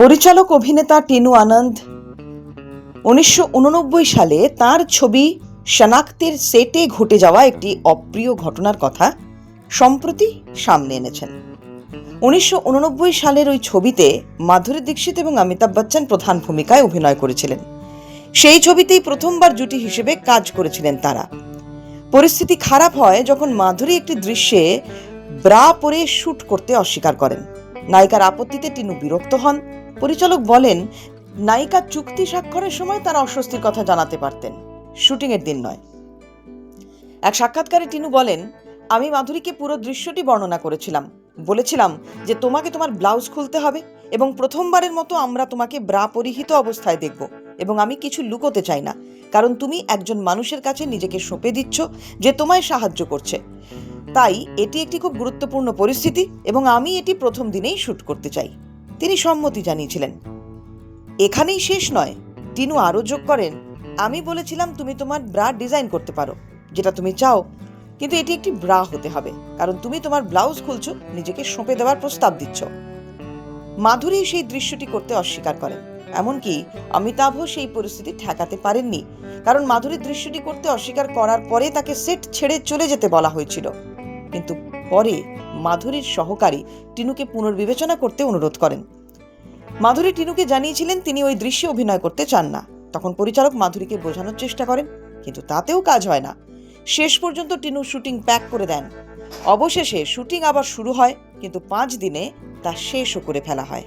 পরিচালক অভিনেতা টিনু আনন্দ 1989 সালে তার ছবি শনাক্তের সেটে ঘটে যাওয়া একটি অপ্রিয় ঘটনার কথা সম্প্রতি সামনে এনেছেন। 1989 সালের ওই ছবিতে মাধুরী দীক্ষিত এবং অমিতাভ বচ্চন প্রধান ভূমিকায় অভিনয় করেছিলেন। সেই ছবিতেই প্রথমবার জুটি হিসেবে কাজ করেছিলেন তারা। পরিস্থিতি খারাপ হয় যখন মাধুরী একটি দৃশ্যে ব্রা পরে শুট করতে অস্বীকার করেন। নায়িকার আপত্তিতে টিনু বিরক্ত হন। পরিচালক বলেন, নায়িকা চুক্তি স্বাক্ষরের সময় তার অস্বস্তির কথা জানাতে পারতেন, শুটিং এর দিন নয়। এক সাক্ষাৎকারে টিনু বলেন, আমি মাধুরীকে পুরো দৃশ্যটি বর্ণনা করেছিলাম। বলেছিলাম যে তোমাকে তোমার ব্লাউজ খুলতে হবে এবং প্রথমবারের মতো আমরা তোমাকে ব্রা পরিহিত অবস্থায় দেখব এবং আমি কিছু লুকোতে চাই না, কারণ তুমি একজন মানুষের কাছে নিজেকে সঁপে দিচ্ছ যে তোমায় সাহায্য করছে। তাই এটি একটি খুব গুরুত্বপূর্ণ পরিস্থিতি এবং আমি এটি প্রথম দিনেই শুট করতে চাই। তিনি সম্মতি জানিয়েছিলেন। এখানেই শেষ নয়, টিনু আরও যোগ করেন, আমি বলেছিলাম তুমি তোমার ব্রা ডিজাইন করতে পারো যেটা তুমি চাও, কিন্তু এটি একটি ব্রা হতে হবে, কারণ তুমি তোমার ব্লাউজ খুলছো, নিজেকে সঁপে দেওয়ার প্রস্তাব দিচ্ছ। মাধুরী সেই দৃশ্যটি করতে অস্বীকার করেন। এমনকি অমিতাভও সেই পরিস্থিতি ঠেকাতে পারেননি, কারণ মাধুরীর দৃশ্যটি করতে অস্বীকার করার পরে তাকে সেট ছেড়ে চলে যেতে বলা হয়েছিল। কিন্তু পরে মাধুরীর সহকারী টিনুকে পুনর্বিবেচনা করতে অনুরোধ করেন। মাধুরী টিনুকে জানিয়েছিলেন তিনি ওই দৃশ্যে অভিনয় করতে চান না। তখন পরিচালক মাধুরীকে বোঝানোর চেষ্টা করেন, কিন্তু তাতেও কাজ হয় না। শেষ পর্যন্ত টিনু শুটিং প্যাক করে দেন। অবশেষে শুটিং আবার শুরু হয়, কিন্তু 5 দিনে তা শেষও করে ফেলা হয়।